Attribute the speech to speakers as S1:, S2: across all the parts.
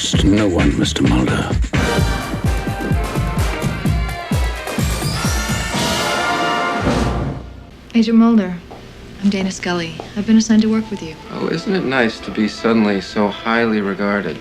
S1: trust no one, Mr. Mulder.
S2: Agent Mulder, I'm Dana Scully. I've been assigned to work with you.
S3: Oh, isn't it nice to be suddenly so highly regarded?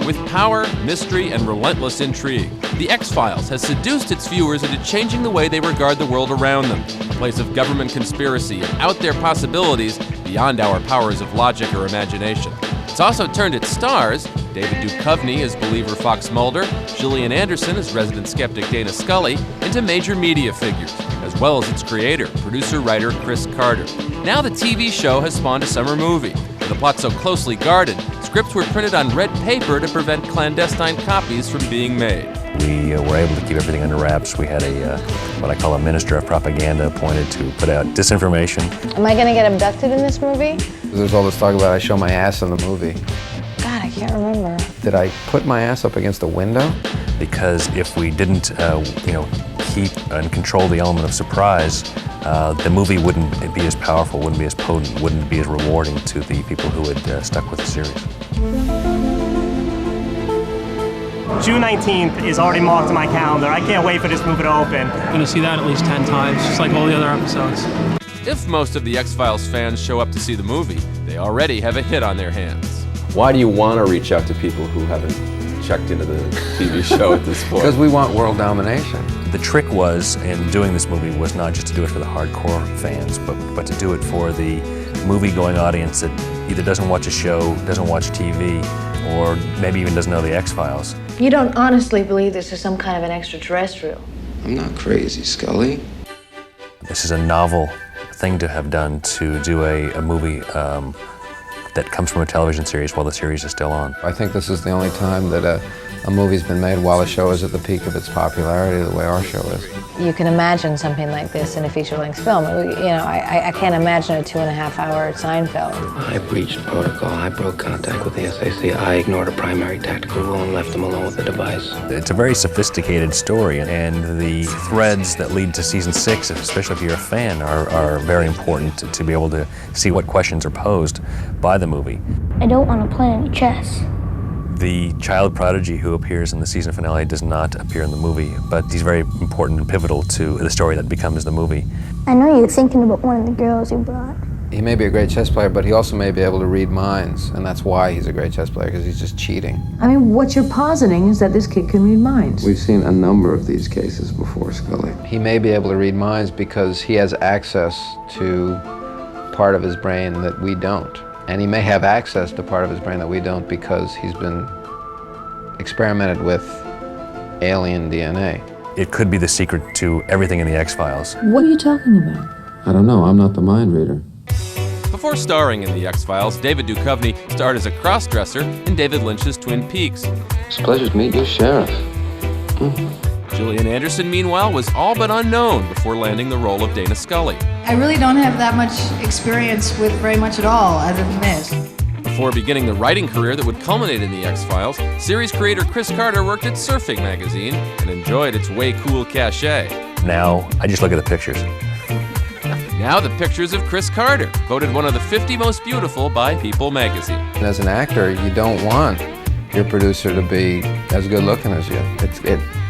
S4: With power, mystery, and relentless intrigue, The X-Files has seduced its viewers into changing the way they regard the world around them, a place of government conspiracy and out-there possibilities beyond our powers of logic or imagination. It's also turned its stars, David Duchovny as believer Fox Mulder, Gillian Anderson as resident skeptic Dana Scully, into major media figures, as well as its creator, producer-writer Chris Carter. Now the TV show has spawned a summer movie. With a plot so closely guarded, scripts were printed on red paper to prevent clandestine copies from being made.
S5: We were able to keep everything under wraps. We had what I call a minister of propaganda appointed to put out disinformation.
S6: Am I going to get abducted in this movie?
S3: There's all this talk about I show my ass in the movie.
S6: God, I can't remember.
S3: Did I put my ass up against a window?
S5: Because if we didn't, keep and control the element of surprise, the movie wouldn't be as powerful, wouldn't be as potent, wouldn't be as rewarding to the people who had stuck with the series.
S7: June 19th is already marked in my calendar. I can't wait for this movie to open.
S8: I'm going to see that at least 10 times, just like all the other episodes.
S4: If most of the X-Files fans show up to see the movie, they already have a hit on their hands.
S9: Why do you want to reach out to people who haven't checked into the TV show at this point?
S3: Because we want world domination.
S5: The trick was, in doing this movie, was not just to do it for the hardcore fans, but to do it for the movie-going audience that either doesn't watch a show, doesn't watch TV, or maybe even doesn't know the X-Files.
S6: You don't honestly believe this is some kind of an extraterrestrial?
S3: I'm not crazy, Scully.
S5: This is a novel thing to have done, to do a movie that comes from a television series while the series is still on.
S3: I think this is the only time that a movie's been made while a show is at the peak of its popularity, the way our show is.
S6: You can imagine something like this in a feature-length film. I can't imagine a 2.5-hour Seinfeld.
S1: I breached protocol. I broke contact with the SAC. I ignored a primary tactical rule and left them alone with the device.
S5: It's a very sophisticated story, and the threads that lead to season 6, especially if you're a fan, are very important to be able to see what questions are posed by the movie.
S10: I don't want to play any chess.
S5: The child prodigy who appears in the season finale does not appear in the movie, but he's very important and pivotal to the story that becomes the movie.
S10: I know you're thinking about one of the girls you brought.
S3: He may be a great chess player, but he also may be able to read minds, and that's why he's a great chess player, because he's just cheating.
S11: I mean, what you're positing is that this kid can read minds.
S3: We've seen a number of these cases before, Scully. He may be able to read minds because he has access to part of his brain that we don't. And he may have access to part of his brain that we don't because he's been experimented with alien DNA.
S5: It could be the secret to everything in the X-Files.
S11: What are you talking about?
S3: I don't know, I'm not the mind reader.
S4: Before starring in The X-Files, David Duchovny starred as a cross-dresser in David Lynch's Twin Peaks.
S3: It's a pleasure to meet you, Sheriff.
S4: Gillian Anderson, meanwhile, was all but unknown before landing the role of Dana Scully.
S2: I really don't have that much experience with very much at all other than this.
S4: Before beginning the writing career that would culminate in The X-Files, series creator Chris Carter worked at Surfing Magazine and enjoyed its way cool cachet.
S5: Now, I just look at the pictures.
S4: Now the pictures of Chris Carter, voted one of the 50 most beautiful by People magazine.
S3: And as an actor, you don't want your producer to be as good looking as you.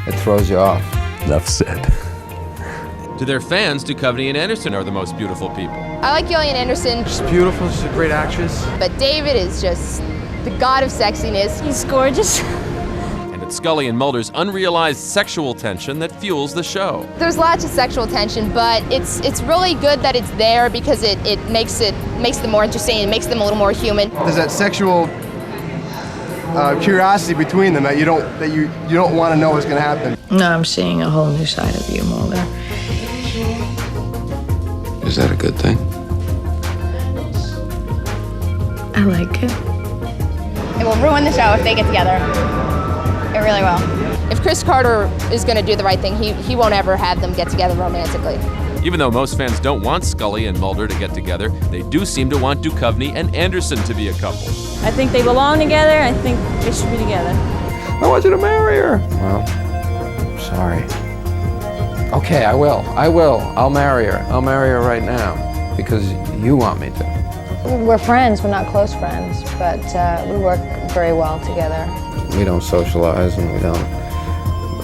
S3: It throws you off.
S5: Enough said.
S4: To their fans, Duchovny and Anderson are the most beautiful people.
S12: I like Gillian Anderson.
S8: She's beautiful, she's a great actress.
S12: But David is just the god of sexiness.
S10: He's gorgeous.
S4: And it's Scully and Mulder's unrealized sexual tension that fuels the show.
S12: There's lots of sexual tension, but it's really good that it's there because it makes them more interesting. It makes them a little more human.
S13: There's that sexual curiosity between them that you don't want to know what's going to happen.
S2: No, I'm seeing a whole new side of you, Mulder.
S3: Is that a good thing?
S2: I like it.
S12: It will ruin the show if they get together. It really will. If Chris Carter is going to do the right thing, he won't ever have them get together romantically.
S4: Even though most fans don't want Scully and Mulder to get together, they do seem to want Duchovny and Anderson to be a couple.
S10: I think they belong together. I think they should be together.
S3: I want you to marry her. Well, sorry. Okay, I will. I'll marry her. I'll marry her right now because you want me to.
S6: We're friends, we're not close friends, but we work very well together.
S3: We don't socialize, and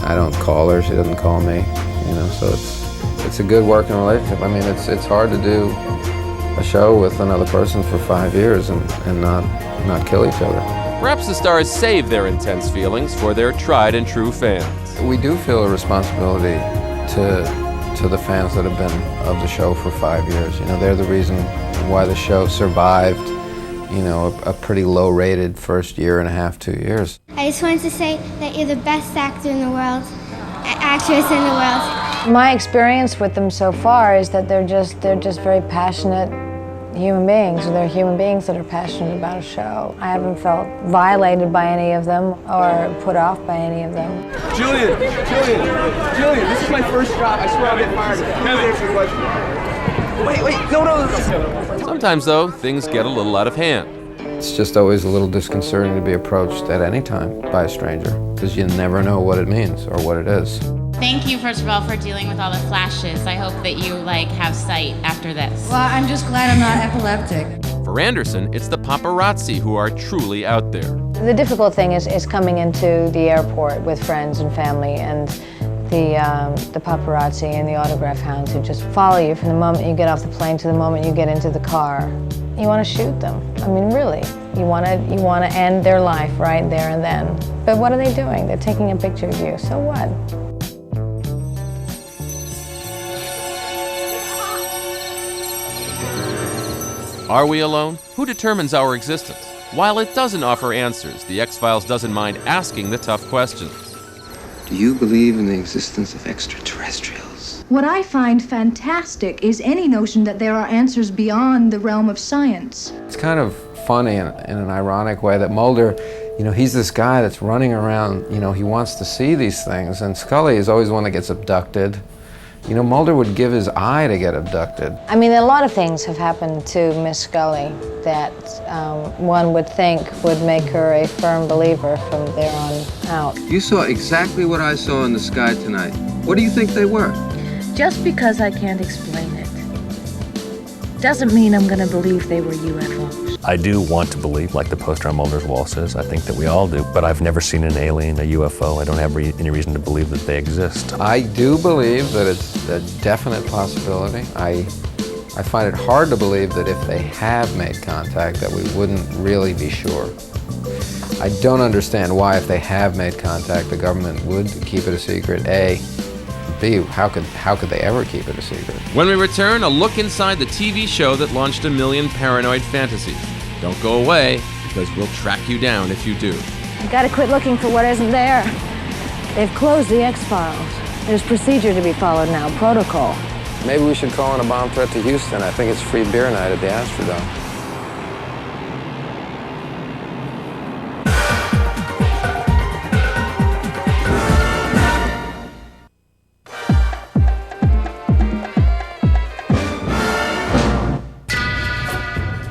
S3: I don't call her, she doesn't call me, you know, so it's a good working relationship. I mean, it's hard to do a show with another person for 5 years and not kill each other.
S4: Perhaps the stars save their intense feelings for their tried and true fans.
S3: We do feel a responsibility to the fans that have been of the show for 5 years. You know, they're the reason why the show survived, you know, a pretty low-rated first year and a half, 2 years.
S10: I just wanted to say that you're the best actor in the world, actress in the world.
S6: My experience with them so far is that they're just very passionate human beings. They're human beings that are passionate about a show. I haven't felt violated by any of them or put off by any of them.
S13: Julian, this is my first job. I swear I'll get fired. Answer the question. Wait, no.
S4: Sometimes, though, things get a little out of hand.
S3: It's just always a little disconcerting to be approached at any time by a stranger, because you never know what it means or what it is.
S14: Thank you, first of all, for dealing with all the flashes. I hope that you, have sight after this.
S2: Well, I'm just glad I'm not epileptic.
S4: For Anderson, it's the paparazzi who are truly out there.
S6: The difficult thing is coming into the airport with friends and family and the paparazzi and the autograph hounds who just follow you from the moment you get off the plane to the moment you get into the car. You want to shoot them. I mean, really. You want to end their life right there and then. But what are they doing? They're taking a picture of you. So what?
S4: Are we alone? Who determines our existence? While it doesn't offer answers, The X-Files doesn't mind asking the tough questions.
S1: Do you believe in the existence of extraterrestrials?
S15: What I find fantastic is any notion that there are answers beyond the realm of science.
S3: It's kind of funny in an ironic way that Mulder, you know, he's this guy that's running around, you know, he wants to see these things, and Scully is always one that gets abducted. You know, Mulder would give his eye to get abducted.
S6: I mean, a lot of things have happened to Miss Scully that one would think would make her a firm believer from there on out.
S3: You saw exactly what I saw in the sky tonight. What do you think they were?
S11: Just because I can't explain it doesn't mean I'm going to believe they were UFOs.
S5: I do want to believe, like the poster on Mulder's wall says, I think that we all do, but I've never seen an alien, a UFO. I don't have any reason to believe that they exist.
S3: I do believe that it's a definite possibility. I find it hard to believe that if they have made contact that we wouldn't really be sure. I don't understand why, if they have made contact, the government would keep it a secret, A. B, how could they ever keep it a secret?
S4: When we return, a look inside the TV show that launched a million paranoid fantasies. Don't go away, because we'll track you down if you do.
S6: You gotta quit looking for what isn't there. They've closed the X-Files. There's procedure to be followed now, protocol.
S3: Maybe we should call in a bomb threat to Houston. I think it's free beer night at the Astrodome.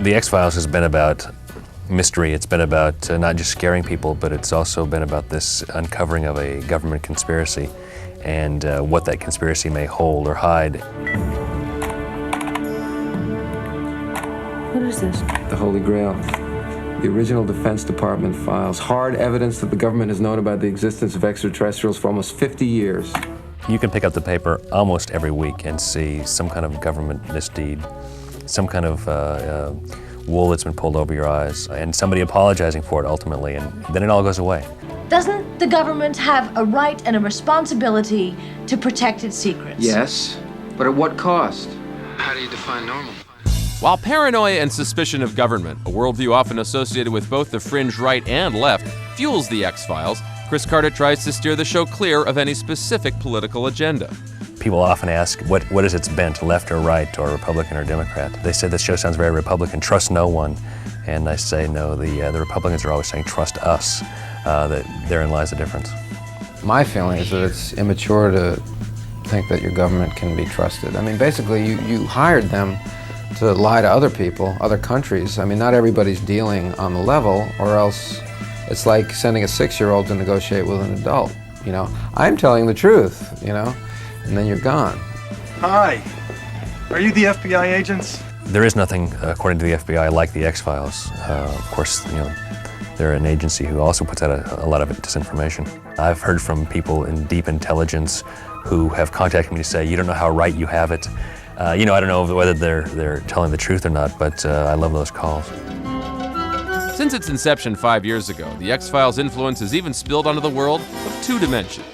S5: The X-Files has been about mystery. It's been about not just scaring people, but it's also been about this uncovering of a government conspiracy and what that conspiracy may hold or hide.
S11: What is this?
S3: The Holy Grail. The original Defense Department files. Hard evidence that the government has known about the existence of extraterrestrials for almost 50 years.
S5: You can pick up the paper almost every week and see some kind of government misdeed, some kind of wool that's been pulled over your eyes, and somebody apologizing for it ultimately, and then it all goes away.
S15: Doesn't the government have a right and a responsibility to protect its secrets?
S3: Yes, but at what cost? How do you define normal?
S4: While paranoia and suspicion of government, a worldview often associated with both the fringe right and left, fuels The X-Files, Chris Carter tries to steer the show clear of any specific political agenda.
S5: People often ask, what is its bent, left or right, or Republican or Democrat? They say the show sounds very Republican, trust no one. And I say, no, the Republicans are always saying, trust us. That therein lies the difference.
S3: My feeling is that it's immature to think that your government can be trusted. I mean, basically, you hired them to lie to other people, other countries. I mean, not everybody's dealing on the level, or else it's like sending a 6-year-old to negotiate with an adult, you know? I'm telling the truth, you know? And then you're gone.
S13: Hi. Are you the FBI agents?
S5: There is nothing, according to the FBI, like the X-Files. Of course, they're an agency who also puts out a lot of disinformation. I've heard from people in deep intelligence who have contacted me to say, you don't know how right you have it. I don't know whether they're telling the truth or not, but I love those calls.
S4: Since its inception 5 years ago, the X-Files' influence has even spilled onto the world of two dimensions.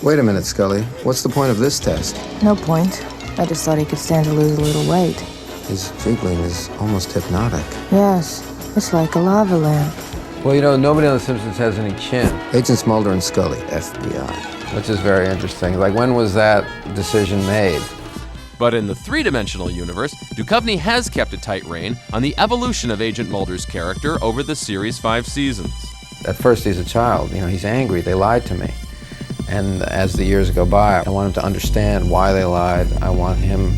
S3: Wait a minute, Scully. What's the point of this test?
S6: No point. I just thought he could stand to lose a little weight.
S3: His jiggling is almost hypnotic.
S6: Yes, it's like a lava lamp.
S3: Well, nobody on The Simpsons has any chin. Agents Mulder and Scully, FBI. Which is very interesting. Like, when was that decision made?
S4: But in the three-dimensional universe, Duchovny has kept a tight rein on the evolution of Agent Mulder's character over the series' 5 seasons.
S3: At first, he's a child. He's angry. They lied to me. And as the years go by, I want him to understand why they lied. I want him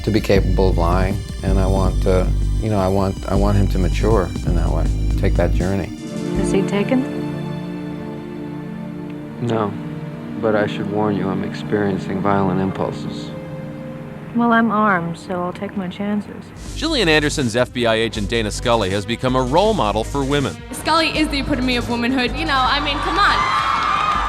S3: to be capable of lying, and I want I want him to mature in that way, take that journey.
S6: Is he taken?
S3: No, but I should warn you, I'm experiencing violent impulses.
S6: Well, I'm armed, so I'll take my chances.
S4: Gillian Anderson's FBI agent Dana Scully has become a role model for women.
S16: Scully is the epitome of womanhood. Come on.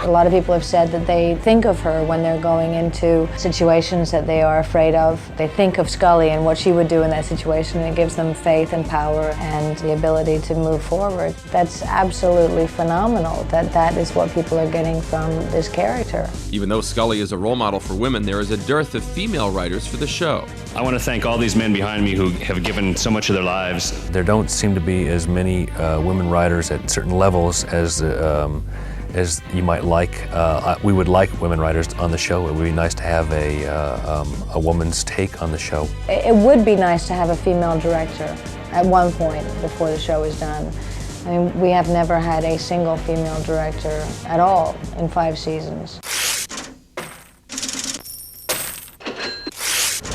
S6: A lot of people have said that they think of her when they're going into situations that they are afraid of. They think of Scully and what she would do in that situation, and it gives them faith and power and the ability to move forward. That's absolutely phenomenal, that is what people are getting from this character.
S4: Even though Scully is a role model for women, there is a dearth of female writers for the show.
S5: I want to thank all these men behind me who have given so much of their lives. There don't seem to be as many women writers at certain levels as you might like. We would like women writers on the show. It would be nice to have a woman's take on the show.
S6: It would be nice to have a female director at one point before the show is done. I mean, we have never had a single female director at all in 5 seasons.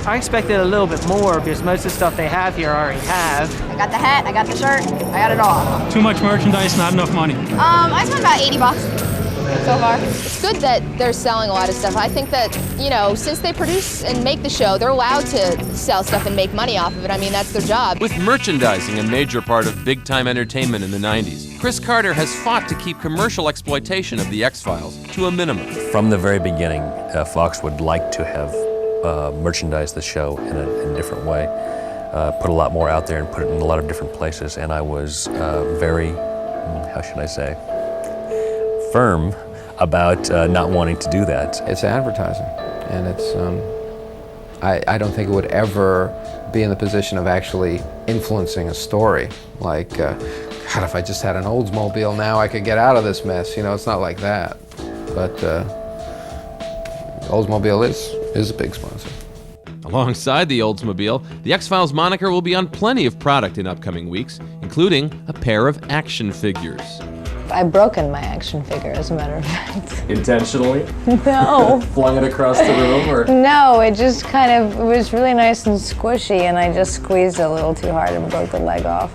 S8: I expected a little bit more because most of the stuff they have here I already have.
S12: I got the hat, I got the shirt, I got it all.
S8: Too much merchandise, not enough money.
S12: I spent about $80 so far. It's good that they're selling a lot of stuff. I think that, since they produce and make the show, they're allowed to sell stuff and make money off of it. I mean, that's their job.
S4: With merchandising a major part of big-time entertainment in the 90s, Chris Carter has fought to keep commercial exploitation of the X-Files to a minimum.
S5: From the very beginning, Fox would like to have merchandise the show in a different way, put a lot more out there and put it in a lot of different places, and I was very, how should I say, firm about not wanting to do that.
S3: It's advertising, and it's, I don't think it would ever be in the position of actually influencing a story. Like, God, if I just had an Oldsmobile now I could get out of this mess, it's not like that. But Oldsmobile is a big sponsor.
S4: Alongside the Oldsmobile, the X-Files moniker will be on plenty of product in upcoming weeks, including a pair of action figures.
S6: I've broken my action figure, as a matter of fact.
S9: Intentionally?
S6: No.
S9: Flung it across the room, or?
S6: No, it just it was really nice and squishy, and I just squeezed it a little too hard and broke the leg off.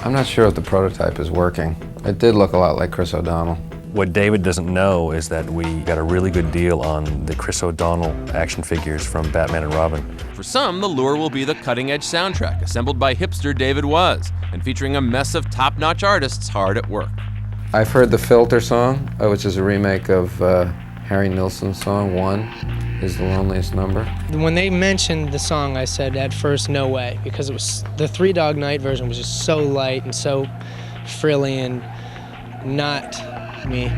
S3: I'm not sure if the prototype is working. It did look a lot like Chris O'Donnell.
S5: What David doesn't know is that we got a really good deal on the Chris O'Donnell action figures from Batman and Robin.
S4: For some, the lure will be the cutting-edge soundtrack assembled by hipster David Was and featuring a mess of top-notch artists hard at work.
S3: I've heard the Filter song, which is a remake of Harry Nilsson's song, One is the Loneliest Number.
S17: When they mentioned the song, I said at first, no way, because it was the Three Dog Night version was just so light and so frilly and not me.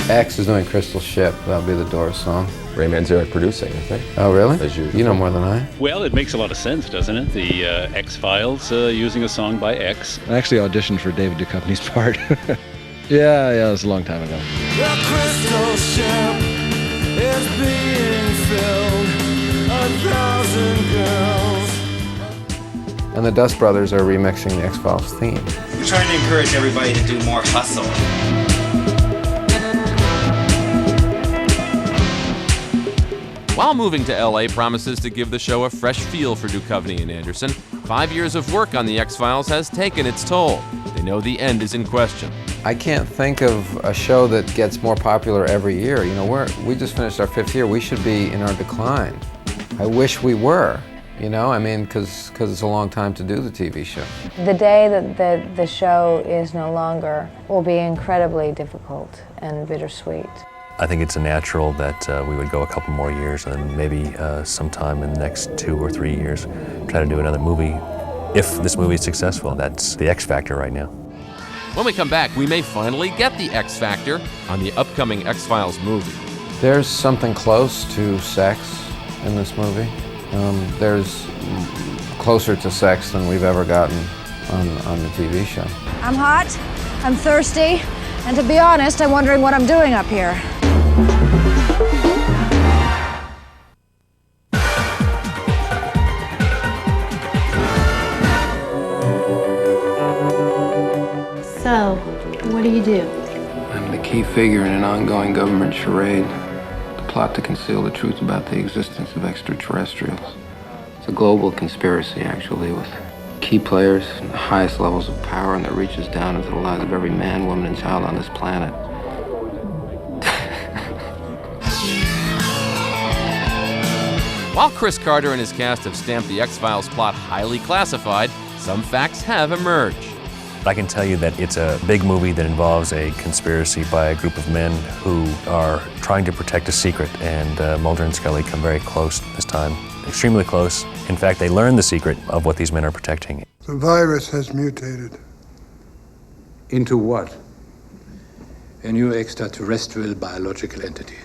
S3: X is doing Crystal Ship. That'll be the Doors song.
S9: Ray Manzarek producing, I think.
S3: Oh, really?
S9: As
S3: you know more than I.
S18: Well, it makes a lot of sense, doesn't it? The X-Files using a song by X.
S19: I actually auditioned for David Duchovny's part. Yeah, it was a long time ago.
S20: The crystal ship is being filled, 1,000 girls.
S3: And the Dust Brothers are remixing the X-Files theme.
S21: We're trying to encourage everybody to do more hustle.
S4: While moving to LA promises to give the show a fresh feel for Duchovny and Anderson, 5 years of work on The X-Files has taken its toll. They know the end is in question.
S3: I can't think of a show that gets more popular every year. You know, we just finished our 5th year. We should be in our decline. I wish we were, you know, I mean, because it's a long time to do the TV show.
S6: The day that the show is no longer will be incredibly difficult and bittersweet.
S5: I think it's a natural that we would go a couple more years and then maybe sometime in the next 2 or 3 years try to do another movie. If this movie is successful, that's the X factor right now.
S4: When we come back, we may finally get the X Factor on the upcoming X-Files movie.
S3: There's something close to sex in this movie. There's closer to sex than we've ever gotten on the TV show.
S6: I'm hot, I'm thirsty, and to be honest, I'm wondering what I'm doing up here.
S2: So, what do you do?
S1: I'm the key figure in an ongoing government charade. The plot to conceal the truth about the existence of extraterrestrials. It's a global conspiracy, actually, with key players and the highest levels of power, and that reaches down into the lives of every man, woman, and child on this planet.
S4: While Chris Carter and his cast have stamped the X-Files plot highly classified, some facts have emerged.
S5: I can tell you that it's a big movie that involves a conspiracy by a group of men who are trying to protect a secret, and Mulder and Scully come very close this time, extremely close. In fact, they learn the secret of what these men are protecting.
S7: The virus has mutated.
S22: Into what? A new extraterrestrial biological entity.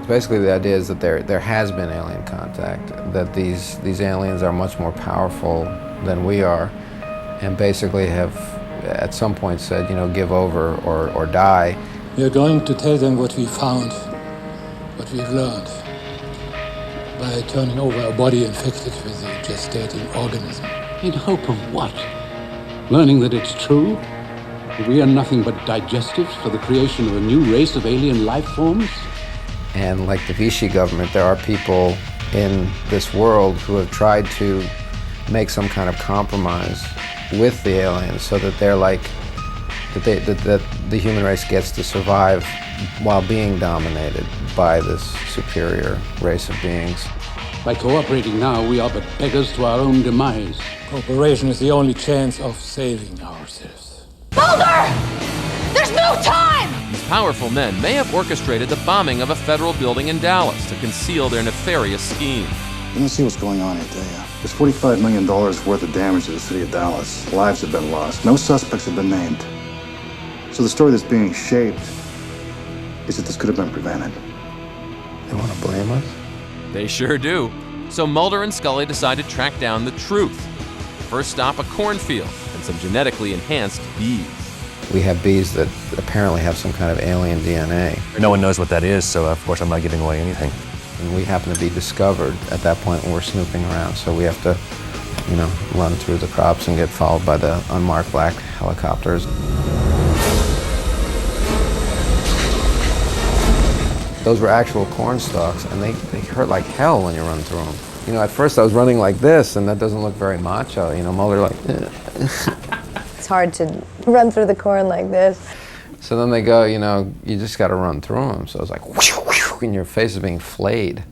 S3: Basically, the idea is that there has been alien contact, that these aliens are much more powerful than we are, and basically have at some point said, you know, give over or die.
S22: We are going to tell them what we found, what we've learned, by turning over a body infected with a gestating organism.
S23: In hope of what? Learning that it's true? That we are nothing but digestives for the creation of a new race of alien life forms?
S3: And like the Vichy government, there are people in this world who have tried to make some kind of compromise with the aliens so that they're like, that the human race gets to survive while being dominated by this superior race of beings.
S23: By cooperating now, we are but beggars to our own demise. Cooperation is the only chance of saving ourselves.
S12: Mulder! There's no time!
S4: These powerful men may have orchestrated the bombing of a federal building in Dallas to conceal their nefarious scheme.
S24: Let me see what's going on here, tell you. There's $45 million worth of damage to the city of Dallas. Lives have been lost. No suspects have been named. So the story that's being shaped is that this could have been prevented.
S3: They want to blame us?
S4: They sure do. So Mulder and Scully decide to track down the truth. First stop, a cornfield and some genetically enhanced bees.
S3: We have bees that apparently have some kind of alien DNA.
S5: No one knows what that is, so of course I'm not giving away anything.
S3: And we happen to be discovered at that point when we're snooping around, so we have to, you know, run through the crops and get followed by the unmarked black helicopters. Those were actual corn stalks, and they hurt like hell when you run through them. You know, at first I was running like this, and that doesn't look very macho. You know, Mulder like,
S6: It's hard to run through the corn like this.
S3: So then they go, you know, you just got to run through them. So it's like, whoosh, whoosh, and your face is being flayed.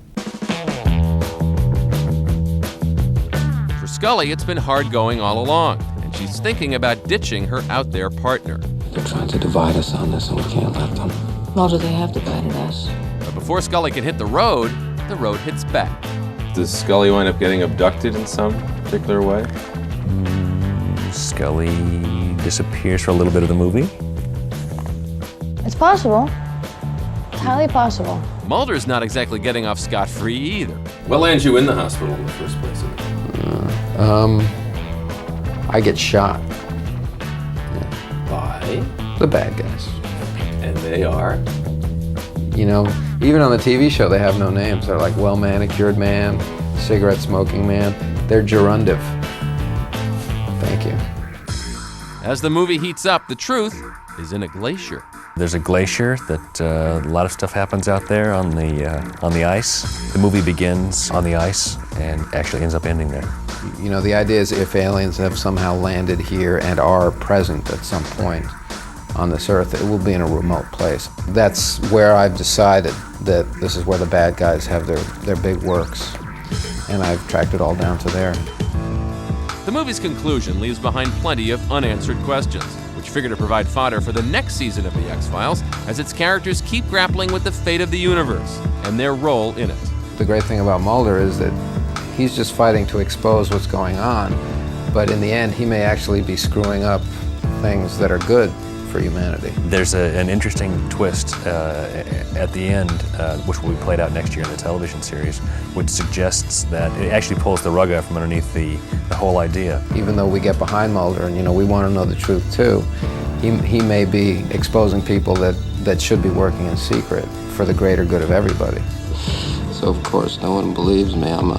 S4: For Scully, it's been hard going all along, and she's thinking about ditching her out there partner.
S1: They're trying to divide us on this, and we can't let them.
S11: Mulder, they have divided us.
S4: But before Scully can hit the road hits back.
S9: Does Scully wind up getting abducted in some particular way?
S5: Scully disappears for a little bit of the movie.
S6: It's possible. It's highly possible.
S4: Mulder's not exactly getting off scot-free either.
S9: What lands you in the hospital in the first place?
S3: I get shot.
S9: By?
S3: The bad guys.
S9: And they are?
S3: You know, even on the TV show, they have no names. They're like well-manicured man, cigarette-smoking man. They're gerundive. Thank you.
S4: As the movie heats up, the truth is in a glacier.
S5: There's a glacier that a lot of stuff happens out there on the ice. The movie begins on the ice and actually ends up ending there.
S3: You know, the idea is if aliens have somehow landed here and are present at some point on this earth, it will be in a remote place. That's where I've decided that this is where the bad guys have their big works, and I've tracked it all down to there.
S4: The movie's conclusion leaves behind plenty of unanswered questions, which figure to provide fodder for the next season of The X-Files as its characters keep grappling with the fate of the universe and their role in it.
S3: The great thing about Mulder is that he's just fighting to expose what's going on, but in the end he may actually be screwing up things that are good for humanity.
S5: There's an interesting twist at the end, which will be played out next year in the television series, which suggests that it actually pulls the rug out from underneath the whole idea.
S3: Even though we get behind Mulder and, you know, we want to know the truth too, he may be exposing people that should be working in secret for the greater good of everybody.
S1: So of course no one believes me. I'm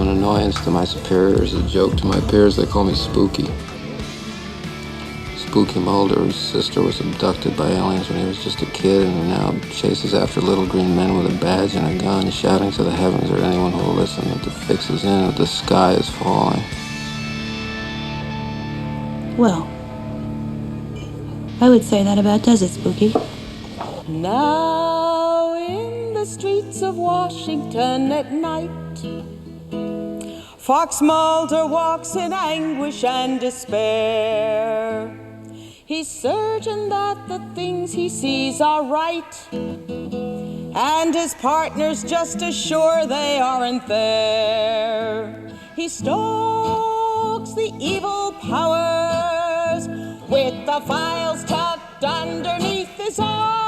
S1: an annoyance to my superiors, a joke to my peers. They call me Spooky. Spooky Mulder, whose sister was abducted by aliens when he was just a kid, and who now chases after little green men with a badge and a gun, shouting to the heavens or anyone who will listen that the fix is in and the sky is falling.
S10: Well, I would say that about does it, Spooky.
S13: Now in the streets of Washington at night, Fox Mulder walks in anguish and despair. He's certain that the things he sees are right, and his partner's just as sure they aren't there. He stalks the evil powers with the files tucked underneath his arm.